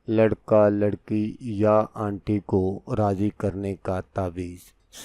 لڑکا لڑکی یا آنٹی کو راضی کرنے کا تعویذ۔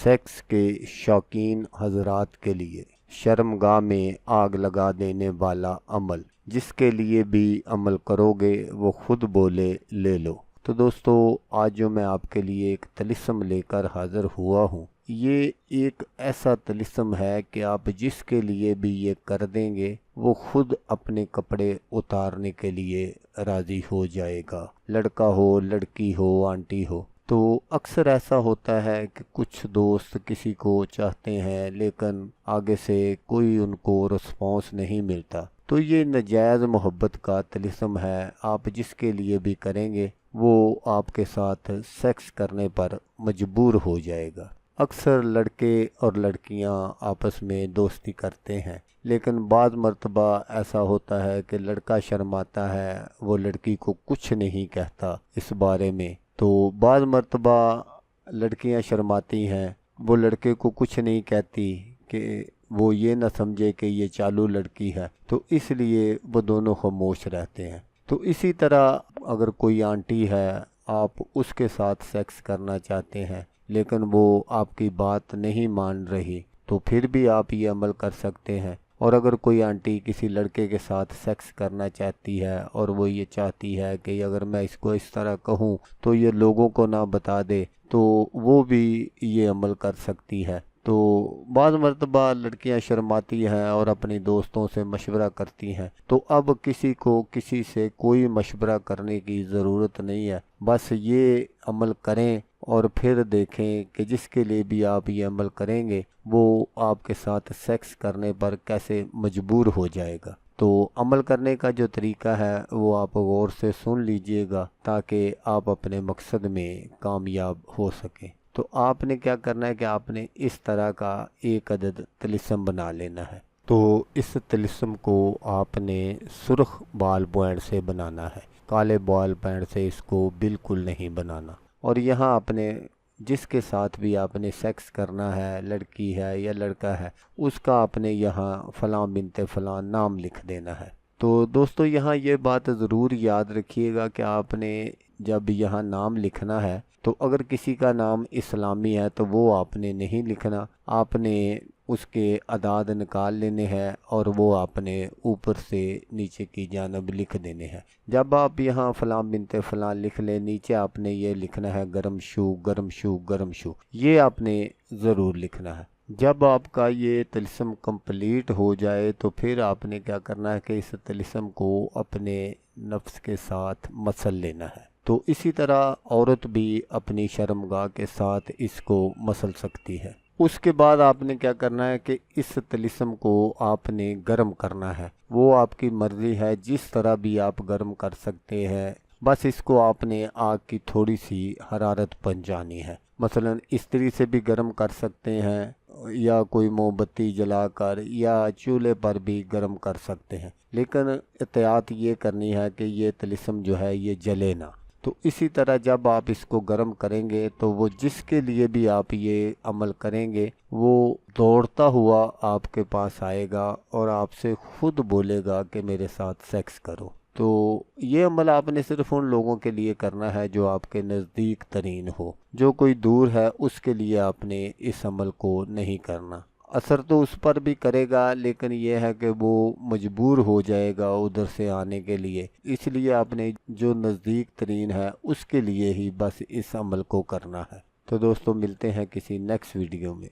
سیکس کے شوقین حضرات کے لیے شرمگاہ میں آگ لگا دینے والا عمل، جس کے لیے بھی عمل کرو گے وہ خود بولے لے لو۔ تو دوستو، آج جو میں آپ کے لیے ایک طلسم لے کر حاضر ہوا ہوں، یہ ایک ایسا طلسم ہے کہ آپ جس کے لیے بھی یہ کر دیں گے وہ خود اپنے کپڑے اتارنے کے لیے راضی ہو جائے گا، لڑکا ہو، لڑکی ہو، آنٹی ہو۔ تو اکثر ایسا ہوتا ہے کہ کچھ دوست کسی کو چاہتے ہیں لیکن آگے سے کوئی ان کو رسپانس نہیں ملتا، تو یہ ناجائز محبت کا طلسم ہے۔ آپ جس کے لیے بھی کریں گے وہ آپ کے ساتھ سیکس کرنے پر مجبور ہو جائے گا۔ اکثر لڑکے اور لڑکیاں آپس میں دوستی کرتے ہیں، لیکن بعض مرتبہ ایسا ہوتا ہے کہ لڑکا شرماتا ہے، وہ لڑکی کو کچھ نہیں کہتا اس بارے میں، تو بعض مرتبہ لڑکیاں شرماتی ہیں، وہ لڑکے کو کچھ نہیں کہتی کہ وہ یہ نہ سمجھے کہ یہ چالو لڑکی ہے، تو اس لیے وہ دونوں خاموش رہتے ہیں۔ تو اسی طرح اگر کوئی آنٹی ہے، آپ اس کے ساتھ سیکس کرنا چاہتے ہیں لیکن وہ آپ کی بات نہیں مان رہی، تو پھر بھی آپ یہ عمل کر سکتے ہیں۔ اور اگر کوئی آنٹی کسی لڑکے کے ساتھ سیکس کرنا چاہتی ہے اور وہ یہ چاہتی ہے کہ اگر میں اس کو اس طرح کہوں تو یہ لوگوں کو نہ بتا دے، تو وہ بھی یہ عمل کر سکتی ہے۔ تو بعض مرتبہ لڑکیاں شرماتی ہیں اور اپنی دوستوں سے مشورہ کرتی ہیں، تو اب کسی کو کسی سے کوئی مشورہ کرنے کی ضرورت نہیں ہے، بس یہ عمل کریں اور پھر دیکھیں کہ جس کے لیے بھی آپ یہ عمل کریں گے وہ آپ کے ساتھ سیکس کرنے پر کیسے مجبور ہو جائے گا۔ تو عمل کرنے کا جو طریقہ ہے وہ آپ غور سے سن لیجئے گا تاکہ آپ اپنے مقصد میں کامیاب ہو سکیں۔ تو آپ نے کیا کرنا ہے کہ آپ نے اس طرح کا ایک عدد طلسم بنا لینا ہے۔ تو اس طلسم کو آپ نے سرخ بال پوائنٹ سے بنانا ہے، کالے بال پوائنٹ سے اس کو بالکل نہیں بنانا۔ اور یہاں آپ نے جس کے ساتھ بھی آپ نے سیکس کرنا ہے، لڑکی ہے یا لڑکا ہے، اس کا آپ نے یہاں فلاں بنت فلاں نام لکھ دینا ہے۔ تو دوستو، یہاں یہ بات ضرور یاد رکھیے گا کہ آپ نے جب یہاں نام لکھنا ہے تو اگر کسی کا نام اسلامی ہے تو وہ آپ نے نہیں لکھنا، آپ نے اس کے اعداد نکال لینے ہیں اور وہ آپ نے اوپر سے نیچے کی جانب لکھ دینے ہیں۔ جب آپ یہاں فلاں بنت فلاں لکھ لیں، نیچے آپ نے یہ لکھنا ہے گرم شو گرم شو گرم شو، یہ آپ نے ضرور لکھنا ہے۔ جب آپ کا یہ طلسم کمپلیٹ ہو جائے تو پھر آپ نے کیا کرنا ہے کہ اس طلسم کو اپنے نفس کے ساتھ مسل لینا ہے۔ تو اسی طرح عورت بھی اپنی شرمگاہ کے ساتھ اس کو مسل سکتی ہے۔ اس کے بعد آپ نے کیا کرنا ہے کہ اس طلسم کو آپ نے گرم کرنا ہے، وہ آپ کی مرضی ہے، جس طرح بھی آپ گرم کر سکتے ہیں، بس اس کو آپ نے آگ کی تھوڑی سی حرارت پہنچانی ہے۔ مثلا استری سے بھی گرم کر سکتے ہیں یا کوئی موم بتی جلا کر یا چولہے پر بھی گرم کر سکتے ہیں، لیکن احتیاط یہ کرنی ہے کہ یہ طلسم جو ہے یہ جلے نہ۔ تو اسی طرح جب آپ اس کو گرم کریں گے تو وہ جس کے لیے بھی آپ یہ عمل کریں گے وہ دوڑتا ہوا آپ کے پاس آئے گا اور آپ سے خود بولے گا کہ میرے ساتھ سیکس کرو۔ تو یہ عمل آپ نے صرف ان لوگوں کے لیے کرنا ہے جو آپ کے نزدیک ترین ہو، جو کوئی دور ہے اس کے لیے آپ نے اس عمل کو نہیں کرنا۔ اثر تو اس پر بھی کرے گا لیکن یہ ہے کہ وہ مجبور ہو جائے گا ادھر سے آنے کے لیے، اس لیے آپ نے جو نزدیک ترین ہے اس کے لیے ہی بس اس عمل کو کرنا ہے۔ تو دوستو، ملتے ہیں کسی نیکسٹ ویڈیو میں۔